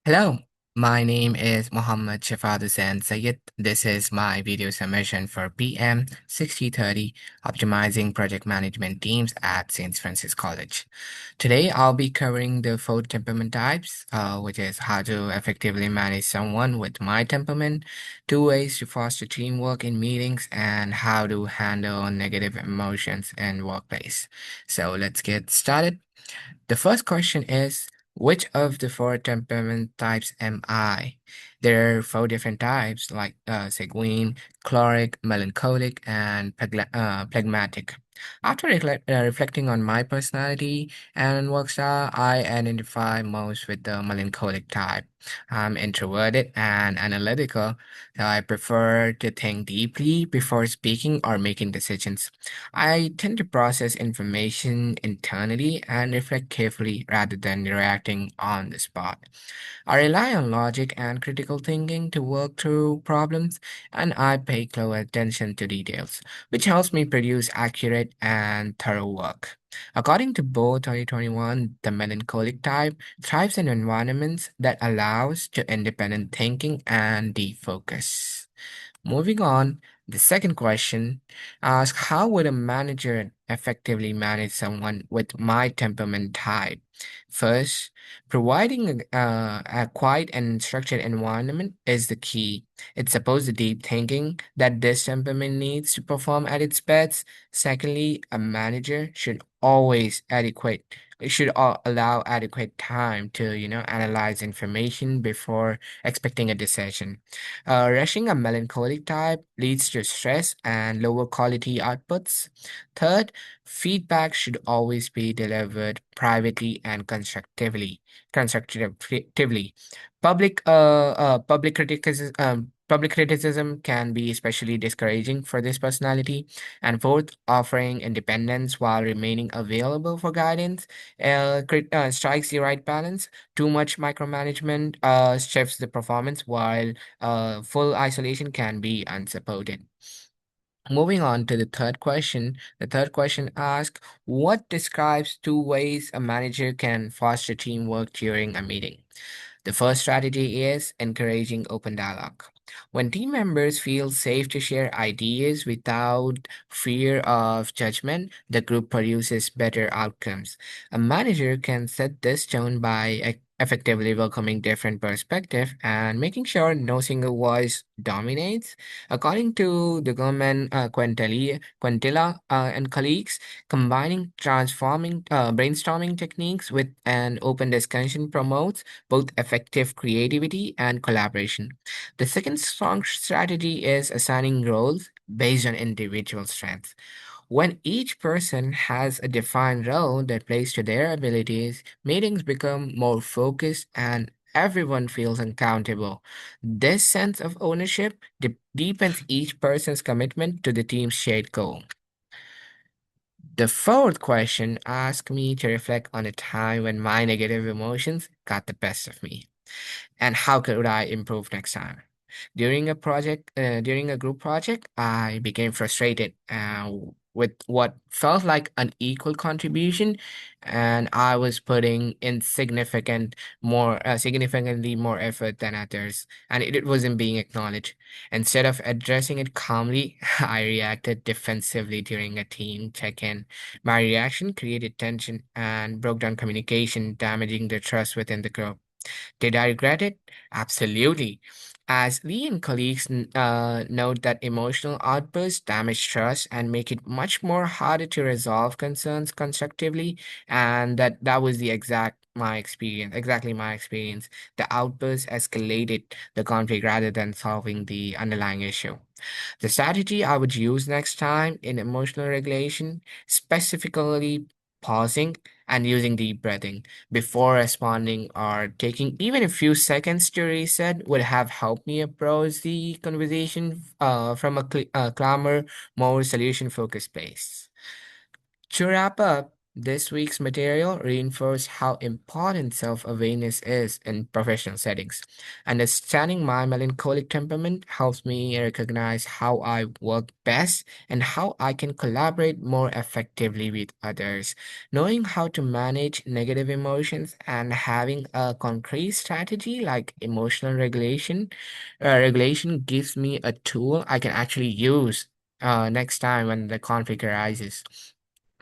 Hello, my name is Mohammed Shafadusan Sayed. This is my video submission for PM 6030 Optimizing Project Management Teams at St. Francis College. Today, I'll be covering the four temperament types, which is how to effectively manage someone with my temperament, two ways to foster teamwork in meetings, and how to handle negative emotions in workplace. So let's get started. The first question is, which of the four temperament types am I? There are four different types like sanguine, choleric, melancholic, and phlegmatic. After reflecting on my personality and work style, I identify most with the melancholic type. I'm introverted and analytical, so I prefer to think deeply before speaking or making decisions. I tend to process information internally and reflect carefully rather than reacting on the spot. I rely on logic and critical thinking to work through problems, and I pay close attention to details, which helps me produce accurate and thorough work. According to Bo 2021, the melancholic type thrives in environments that allows to independent thinking and deep focus. Moving on, the second question asks, how would a manager effectively manage someone with my temperament type? First, providing a quiet and structured environment is the key. It's supposed to deep thinking that this temperament needs to perform at its best. Secondly, a manager should always adequate should allow adequate time to analyze information before expecting a decision. Rushing a melancholic type leads to stress and lower quality outputs. Third, feedback should always be delivered privately and constructively. Public criticism can be especially discouraging for this personality. And fourth, offering independence while remaining available for guidance strikes the right balance. Too much micromanagement shifts the performance, while full isolation can be unsupported. Moving on to the third question asks, what describes two ways a manager can foster teamwork during a meeting? The first strategy is encouraging open dialogue. When team members feel safe to share ideas without fear of judgment, the group produces better outcomes. A manager can set this tone by effectively welcoming different perspectives and making sure no single voice dominates. According to the government Quintilla and colleagues, combining transforming brainstorming techniques with an open discussion promotes both effective creativity and collaboration. The second strong strategy is assigning roles based on individual strengths. When each person has a defined role that plays to their abilities, meetings become more focused and everyone feels accountable. This sense of ownership deepens each person's commitment to the team's shared goal. The fourth question asks me to reflect on a time when my negative emotions got the best of me and how could I improve next time? During a group project, I became frustrated with what felt like an equal contribution, and I was putting in significantly more effort than others, and it wasn't being acknowledged. Instead of addressing it calmly, I reacted defensively during a team check-in. My reaction created tension and broke down communication, damaging the trust within the group. Did I regret it? Absolutely. As Lee and colleagues note that emotional outbursts damage trust and make it much more harder to resolve concerns constructively, and that was exactly my experience. The outbursts escalated the conflict rather than solving the underlying issue. The strategy I would use next time in emotional regulation, specifically pausing and using deep breathing before responding or taking even a few seconds to reset would have helped me approach the conversation from a calmer, more solution focused place. To wrap up, This week's material reinforced how important self-awareness is in professional settings. Understanding my melancholic temperament helps me recognize how I work best and how I can collaborate more effectively with others. Knowing how to manage negative emotions and having a concrete strategy like emotional regulation gives me a tool I can actually use next time when the conflict arises.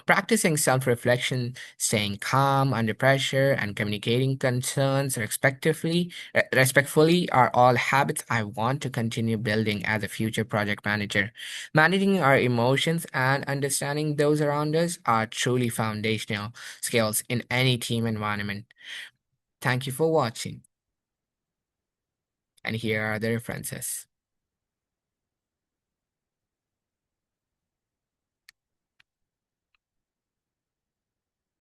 Practicing self reflection, staying calm under pressure, and communicating concerns respectfully are all habits I want to continue building as a future project manager. Managing our emotions and understanding those around us are truly foundational skills in any team environment. Thank you for watching, and here are the references.